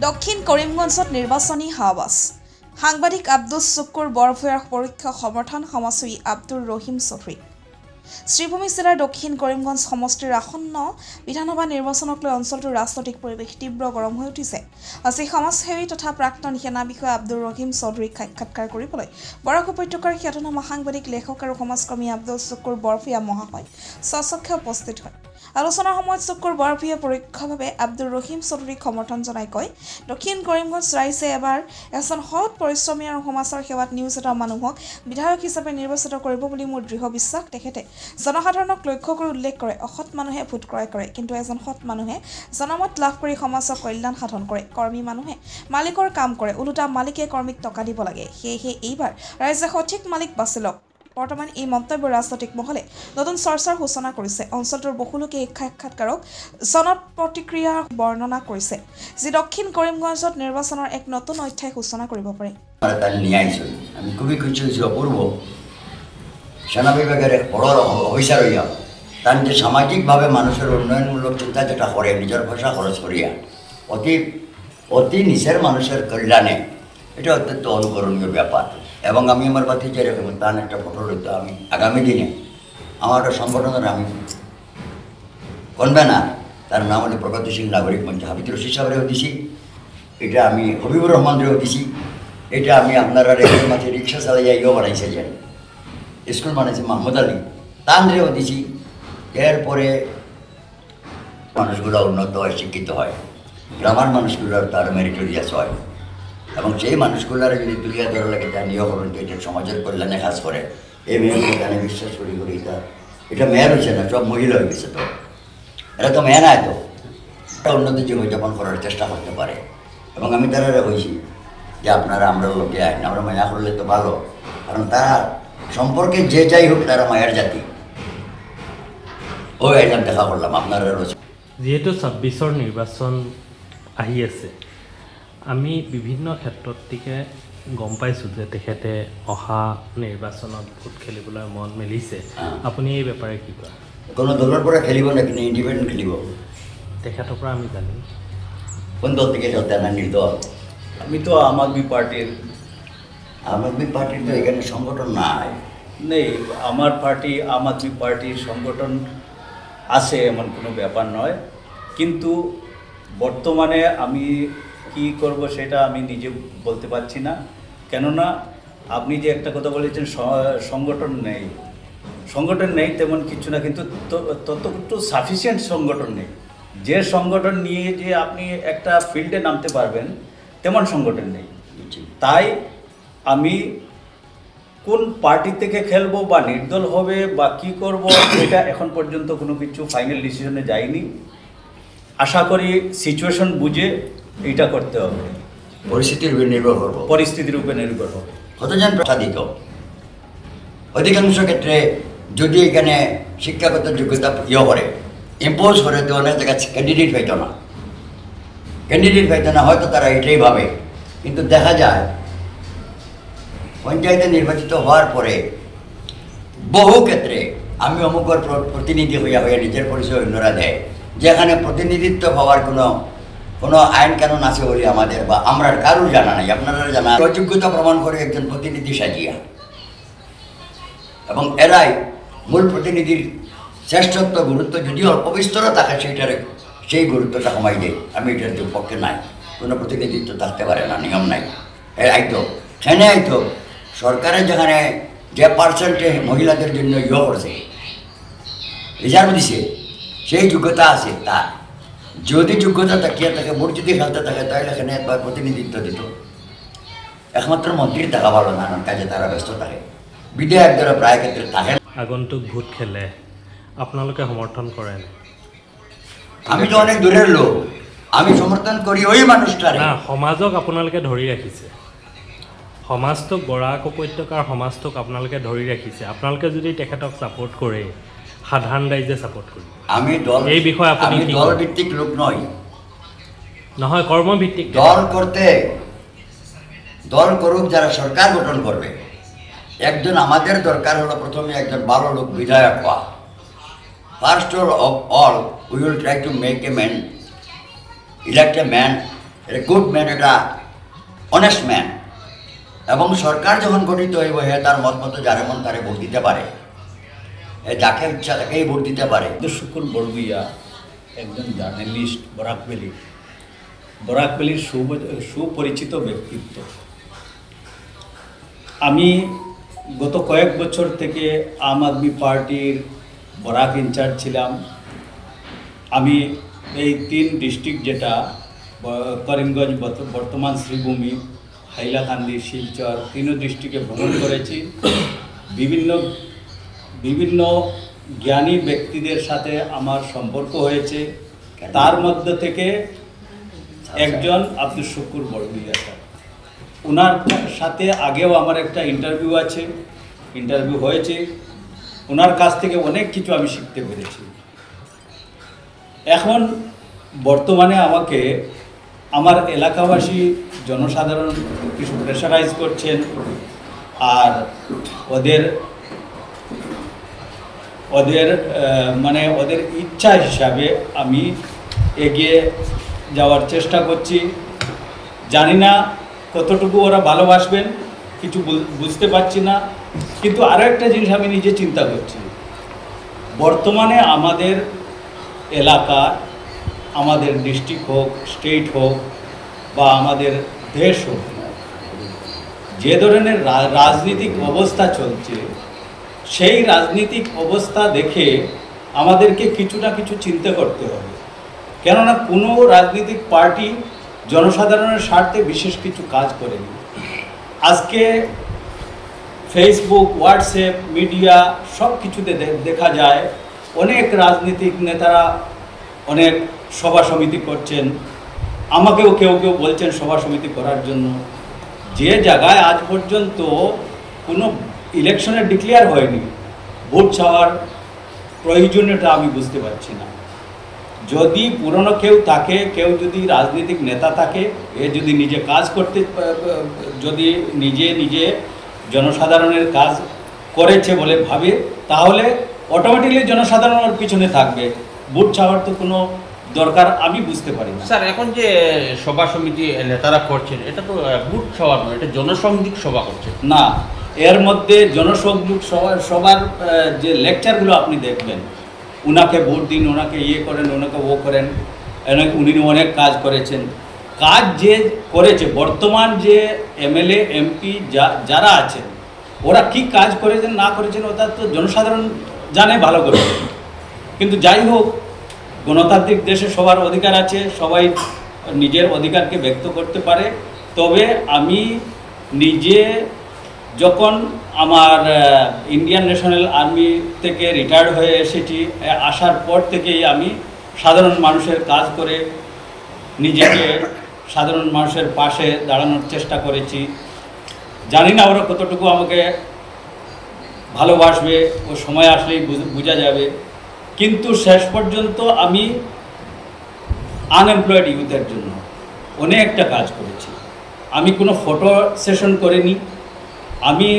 দক্ষিণ কৰিমগঞ্জত নিৰ্বাচনী হাৱাছ সাংবাদিক আব্দুছ শুকুৰ বৰভূঞাৰ পৰোক্ষ সমৰ্থন সমাজসেৱী আব্দুৰ ৰহিম চৌধুৰী শ্ৰীভূমি জিলাৰ দক্ষিণ কৰিমগঞ্জ সমষ্টিৰ আসন্ন বিধানসভা নিৰ্বাচনক লৈ অঞ্চলটোৰ ৰাজনৈতিক পৰিৱেশ তীব্ৰ গৰম হৈ উঠিছে। আজি সমাজসেৱী তথা প্ৰাক্তন সেনা বিষয়া আব্দুৰ ৰহিম চৌধুৰীক সাক্ষাৎকাৰ কৰিবলৈ বৰাক উপত্যকাৰ খ্যাতনামা সাংবাদিক লেখক আৰু সমাজকৰ্মী আব্দুছ শুকুৰ বৰভূঞা মহাশয় স্বচক্ষে উপস্থিত হয়। আলোচনাৰ সময়ত শুকুৰ বৰভূঞাই পৰোক্ষভাৱে আব্দুৰ ৰহিম চৌধুৰীক সমৰ্থন জনাই কয়, দক্ষিণ কৰিমগঞ্জ ৰাইজে এবাৰ এজন সৎ পৰিশ্ৰমী আৰু সমাজৰ সেৱাত নিয়োজিত মানুহক বিধায়ক হিচাপে নিৰ্বাচিত কৰিব বুলি মোৰ দৃঢ় বিশ্বাস। তেখেতে জনসাধাৰণক লক্ষ্য কৰি উল্লেখ কৰে, অসৎ মানুহে ভোট ক্ৰয় কৰে, কিন্তু এজন সৎ মানুহে জনমত লাভ কৰি সমাজৰ কল্যাণ সাধন কৰে। কৰ্মী মানুহে মালিকৰ কাম কৰে, ওলোটা মালিকে কৰ্মীক টকা দিব লাগে। সেয়েহে এইবাৰ ৰাইজে সঠিক মালিক বাছি লওক। বৰ্তমান এই মন্তব্য ৰাজনৈতিক মহলে নতুন চৰ্চাৰ সূচনা কৰিছে। অঞ্চলটোৰ বহু লোকে এই সাক্ষাৎকাৰক জন প্ৰতিক্ৰিয়া বৰ্ণনা কৰিছে, যি দক্ষিণ কৰিমগঞ্জত নিৰ্বাচনৰ এক নতুন অধ্যায় সূচনা কৰিব পাৰে। আমি খুবই খুশি হয়েছি অপূর্ব সেনা বিভাগের বড় অফিসার হইয়া তার যে সামাজিকভাবে মানুষের উন্নয়নমূলক চিন্তা যেটা করে নিজের পয়সা খরচ করিয়া অতি নিচের মানুষের কল্যাণে এটা অত্যন্ত অনুকরণীয় ব্যাপার। এবং আমি আমার বাতি যে রকম তার একটা ফটো রইতো আমি আগামী দিনে আমার একটা সংগঠনের আমি কনভেনার, তার নাম হলো প্রগতিশীল নাগরিক মঞ্চ হাবিবুর রশিদ সাহেবেরও দিছি, এটা আমি হবিবুর রহমানেরও দিছি, এটা আমি আপনারা রেলের মাঝে রিক্সা চালাইয়া ইয়েও বানাইছে যান, স্কুল বানাইছে মাহমুদ আলী তানরেও দিছি। এরপরে মানুষগুলো উন্নত হয়, শিক্ষিত হয়, গ্রামের মানুষগুলোর তার মেরিটোরিয়াস হয় এবং সেই মানুষগুলার যদি তুলিয়া ধরা লাগে তা নিয়োগ হবেন তো এটা সমাজের কল্যাণে কাজ করে। এই মেয়েগুলো জানে বিশ্বাস করি এটা মেয়ের হয়েছে না, সব মহিলা হয়ে গেছে। তো এটা তো মেয়ে নাই, তো এটা উন্নতি জীবনযাপন করার চেষ্টা করতে পারে। এবং আমি তারা হয়েছি যে আপনারা আমরা লোকে আইন আমরা মায়া করলে তো ভালো, কারণ তারা সম্পর্কে যে যাই হোক তারা মায়ের জাতি। ওই আইলাম দেখা করলাম আপনারা যেহেতু ২৬-ৰ নিৰ্বাচন আহি আছে, আমি বিভিন্ন ক্ষেত্ৰটিকে গম পাইছোঁ যে তেখেতে অহা নিৰ্বাচনত ভোট খেলিবলৈ মন মেলিছে। আপুনি এই ব্যাপাৰে কি কয়? কোনো দলৰ পৰা খেলিব নেকি, ইণ্ডিপেণ্ডেণ্ট খেলিব? তেখেতৰ পৰা আমি জানিম। কোন দল থেকে চলতে না নির্দল? আমি তো আম আদমি পার্টির। আম আদমি পার্টির তো এখানে সংগঠন নাই। নেই, আমার পার্টি আম আদমি পার্টির সংগঠন আছে এমন কোনো ব্যাপার নয়, কিন্তু বর্তমানে আমি কি করব সেটা আমি নিজে বলতে পারছি না। কেননা আপনি যে একটা কথা বলেছেন সংগঠন নেই তেমন কিছু না, কিন্তু ততটুকু সাফিসিয়েন্ট সংগঠন নেই। যে সংগঠন নিয়ে যে আপনি একটা ফিল্ডে নামতে পারবেন তেমন সংগঠন নেই। তাই আমি কোন পার্টি থেকে খেলবো বা নির্দল হবে বা কি করব এটা এখন পর্যন্ত কোনো কিছু ফাইনাল ডিসিশনে যায়নি। আশা করি সিচুয়েশন বুঝে এটা করতে হবে, পরিস্থিতির উপর নির্ভর করবো, পরিস্থিতির উপর নির্ভর হবে। কতজন প্রসাদিত অধিকাংশ ক্ষেত্রে যদি এখানে শিক্ষাগত যোগ্যতা করে ইম্পোজ করে তো অনেক জায়গায় ক্যান্ডিডেট পাইতো না, হয়তো তারা এটাই ভাবে। কিন্তু দেখা যায় পঞ্চায়েতে নির্বাচিত হওয়ার পরে বহু ক্ষেত্রে আমি অমুকর প্রতিনিধি হইয়া নিজের পরিচয় অন্যরা দেয়, যেখানে প্রতিনিধিত্ব পাওয়ার কোনো আইন কানুন আছে বলে আমাদের বা আমরা কারোর জানা নাই, আপনারা জানা অযোগ্যতা প্রমাণ করে একজন প্রতিনিধি সাজিয়া, এবং এরাই মূল প্রতিনিধির শ্রেষ্ঠত্ব গুরুত্ব যদি অল্প বিস্তরও থাকে সেই গুরুত্বটা কমাই দেয়। আমি এটার পক্ষে নাই, কোনো প্রতিনিধিত্ব থাকতে পারে না, নিয়ম নাই। আইতো সেখানে আইতো সরকারের যেখানে যে পার্সেন্টে মহিলাদের জন্য করছে রিজার্ভ দিছে, সেই যোগ্যতা আছে তার। যদি যোগ্যতা থাকিয়ে থাকে, ভোট যদি খেলতে থাকে, তাহলে এখানে একবার প্রতিনিধিত্ব দিত। একমাত্র মন্ত্রীর থাকা ভালো, নানান কাজে তারা ব্যস্ত থাকে, বিধায়ক দ্বারা প্রায় ক্ষেত্রে থাকে। আগন্তুক ভোট খেলে আপোনালোকে সমৰ্থন কৰে? আমি তো অনেক দূরের লোক, আমি সমর্থন করি ওই মানুষটা না। সমাজক আপোনালোকে ধৰি ৰাখিছে, সমাজটোক বৰাক উপত্যকাৰ সমাজটোক আপোনালোকে ধৰি ৰাখিছে। আপোনালোকে যদি তেখেতক ছাপোৰ্ট কৰে, সাধাৰণ ৰাইজে ছাপোৰ্ট কৰিব। আমি দল এই বিষয়ে আপুনি দল ভিত্তিক লোক নয়, নহয় কর্মভিত্তিক। দল করুক যারা সরকার গঠন করবে। একজন আমাদের দরকার হলো প্রথমে একজন ভালো লোক বিধায়ক হওয়া। First of all we will try to make a man, elect a man এটা গুড ম্যান, এটা অনেস্ট ম্যান। এবং সরকার যখন গঠিত হইব হে তার মত মতো যার মন তারে ভোট দিতে পারে, যাকে ইচ্ছা তাকেই ভোট দিতে পারে। শুকুর বড়ভূঁইয়া একজন জার্নালিস্ট, বরাকভ্যালির সুপরিচিত ব্যক্তিত্ব। আমি গত কয়েক বছর থেকে আম আদমি পার্টির বরাক ইনচার্জ ছিলাম। আমি এই 3 ডিস্ট্রিক্ট, যেটা করিমগঞ্জ, বর্তমান শ্রীভূমি, হাইলাকান্দি, শিলচর, 3 ডিস্ট্রিক্টে ভ্রমণ করেছি। বিভিন্ন জ্ঞানী ব্যক্তিদের সাথে আমার সম্পর্ক হয়েছে। তার মধ্যে থেকে একজন আব্দুল শুকুর বড়ভূঁইয়া স্যার। ওনার সাথে আগেও আমার একটা ইন্টারভিউ হয়েছে। ওনার কাছ থেকে অনেক কিছু আমি শিখতে পেরেছি। এখন বর্তমানে আমাকে আমার এলাকাবাসী জনসাধারণ কিছু প্রেশারাইজ করছেন, আর ওদের ইচ্ছা হিসাবে আমি এগিয়ে যাওয়ার চেষ্টা করছি। জানি না কতটুকু ওরা ভালোবাসবেন, কিছু বুঝতে পারছি না। কিন্তু আরও একটা জিনিস আমি নিজে চিন্তা করছি, বর্তমানে আমাদের এলাকা, আমাদের ডিস্ট্রিক্ট হোক, স্টেট হোক, বা আমাদের দেশ হোক, যে ধরনের রাজনৈতিক অবস্থা চলছে, সেই রাজনৈতিক অবস্থা দেখে আমাদেরকে কিছু না কিছু চিন্তা করতে হবে। কেননা কোনো রাজনৈতিক পার্টি জনসাধারণের স্বার্থে বিশেষ কিছু কাজ করেনি। আজকে ফেসবুক, হোয়াটসঅ্যাপ, মিডিয়া সব কিছুতে দেখা যায় অনেক রাজনৈতিক নেতারা অনেক সভা সমিতি করছেন। আমাকেও কেউ বলছেন সভা সমিতি করার জন্য। যে জায়গায় আজ পর্যন্ত কোনো ইলেকশনের ডিক্লেয়ার হয়নি, ভোট চাওয়ার প্রয়োজনীয়তা আমি বুঝতে পারছি না। যদি পুরনো কেউ থাকে, কেউ যদি রাজনৈতিক নেতা থাকে, এ যদি নিজে কাজ করতে, যদি নিজে জনসাধারণের কাজ করেছে বলে ভাবে, তাহলে অটোমেটিকলি জনসাধারণ ওর পিছনে থাকবে। ভোট চাওয়ার তো কোনো দরকার আমি বুঝতে পারি না। স্যার, এখন যে সভা সমিতি নেতারা করছেন, এটা তো ভোট চাওয়ার নয়, এটা জনসংযোগ সভা করছে না। এর মধ্যে জনসংযোগ সবার যে লেকচারগুলো আপনি দেখবেন, উনাকে ভোট দিন, ওনাকে ইয়ে করেন, ওনাকে ও করেন, উনি অনেক কাজ করেছেন। কাজ যে করেছে, বর্তমান যে এমএলএ এমপি যারা আছেন, ওরা কি কাজ করেছেন না করেছেন ওটা তো জনসাধারণ জানে ভালো করে। কিন্তু যাই হোক, গণতান্ত্রিক দেশে সবার অধিকার আছে, সবাই নিজের অধিকারকে ব্যক্ত করতে পারে। তবে আমি নিজে যখন আমার ইন্ডিয়ান ন্যাশনাল আর্মি থেকে রিটায়ার্ড হয়ে এসেছি, আসার পর থেকেই আমি সাধারণ মানুষের কাজ করে নিজেকে সাধারণ মানুষের পাশে দাঁড়ানোর চেষ্টা করেছি। জানি না ওরা কতটুকু আমাকে ভালোবাসবে, ও সময় আসলেই বোঝা যাবে। কিন্তু শেষ পর্যন্ত আমি আনএমপ্লয়েড ইউথের জন্য অনেকটা কাজ করেছি। আমি কোনো ফটো সেশন করিনি। আমি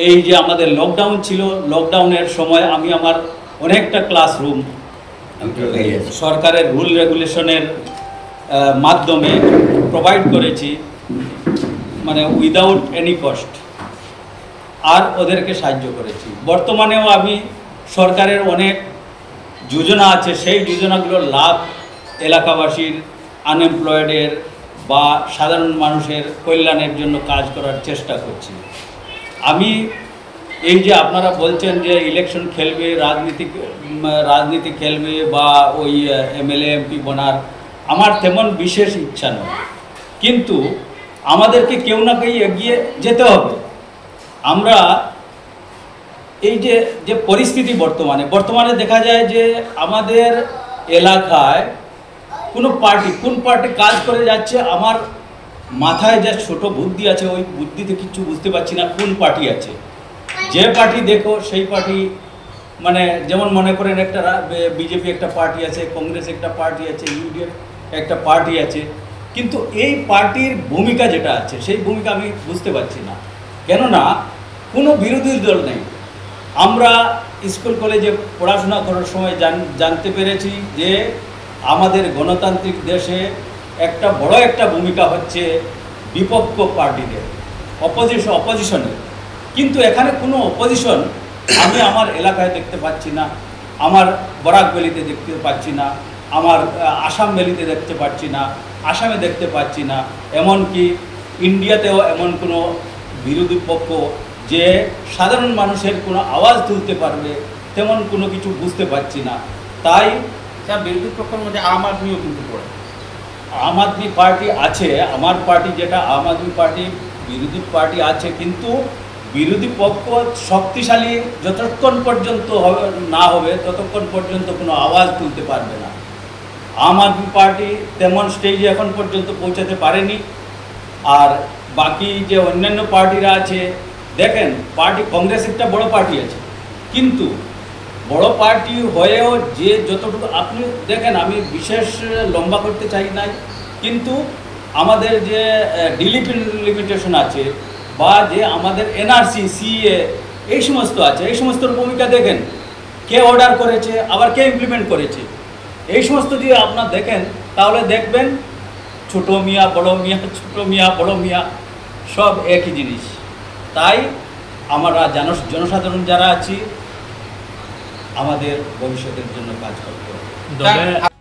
এই যে আমাদের লকডাউন ছিল, লকডাউনের সময় আমি আমার অনেকটা ক্লাসরুম সরকারের রুল রেগুলেশনের মাধ্যমে প্রোভাইড করেছি, মানে উইদাউট এনি কস্ট, আর ওদেরকে সাহায্য করেছি। বর্তমানেও আমি সরকারের অনেক যোজনা আছে, সেই যোজনাগুলোর লাভ এলাকাবাসীর, আনএমপ্লয়েডের বা সাধারণ মানুষের কল্যাণের জন্য কাজ করার চেষ্টা করছি। আমি এই যে আপনারা বলছেন যে ইলেকশন খেলবে, রাজনীতি খেলবে বা ওই এমএলএ এমপি বনার, আমার তেমন বিশেষ ইচ্ছা নয়। কিন্তু আমাদেরকে কেউ না কেউ এগিয়ে যেতে হবে। আমরা এই যে পরিস্থিতি বর্তমানে দেখা যায় যে আমাদের এলাকায় কোন পার্টি কাজ করে যাচ্ছে, আমার মাথায় যা ছোট বুদ্ধি আছে, ওই বুদ্ধিতে কিছু বুঝতে পারছি না কোন পার্টি আছে। যে পার্টি দেখো সেই পার্টি, মানে যেমন মনে করেন একটা বিজেপি একটা পার্টি আছে, কংগ্রেস একটা পার্টি আছে, ইউডিএফ একটা পার্টি আছে, কিন্তু এই পার্টির ভূমিকা যেটা আছে সেই ভূমিকা আমি বুঝতে পারছি না। কেননা কোনো বিরোধী দল নেই। আমরা স্কুল কলেজে পড়াশোনা করার সময় জানতে পেরেছি যে আমাদের গণতান্ত্রিক দেশে একটা বড় একটা ভূমিকা হচ্ছে বিপক্ষ পার্টিদের, অপোজিশনের। কিন্তু এখানে কোনো অপোজিশন আমি আমার এলাকায় দেখতে পাচ্ছি না, আমার বরাক ভ্যালিতে দেখতে পাচ্ছি না, আমার আসাম ভ্যালিতে দেখতে পাচ্ছি না, আসামে দেখতে পাচ্ছি না, এমনকি ইন্ডিয়াতেও এমন কোনো বিরোধী পক্ষ যে সাধারণ মানুষের কোনো আওয়াজ তুলতে পারবে তেমন কোনো কিছু বুঝতে পারছি না। তাই যা বিরোধী পক্ষের মধ্যে আম আদমিও কিন্তু পড়ে। আম আদমি পার্টি আছে, আমার পার্টি যেটা আম আদমি পার্টি বিরোধী পার্টি আছে, কিন্তু বিরোধী পক্ষ শক্তিশালী যতক্ষণ পর্যন্ত না হবে ততক্ষণ পর্যন্ত কোনো আওয়াজ তুলতে পারবে না। আম আদমি পার্টি তেমন স্টেজে এখন পর্যন্ত পৌঁছাতে পারেনি। আর বাকি যে অন্যান্য পার্টিরা আছে, দেখেন পার্টি কংগ্রেস একটা বড় পার্টি আছে, কিন্তু বড় পার্টি হয়েও যে যতটুকু আপনি দেখেন, আমি বিশেষ লম্বা করতে চাই নাই, কিন্তু আমাদের যে ডিলিমিটেশন আছে বা যে আমাদের এনআরসি, সিএ এই সমস্ত আছে, এই সমস্তর ভূমিকা দেখেন, কে অর্ডার করেছে আবার কে ইমপ্লিমেন্ট করেছে, এই সমস্ত যদি আপনার দেখেন তাহলে দেখবেন ছোটো মিয়া বড় মিয়া, ছোটো মিয়া বড় মিয়া সব একই জিনিস। তাই আমরা জনসাধারণ যারা আছি আমাদের ভবিষ্যতের জন্য কাজ করতে হবে।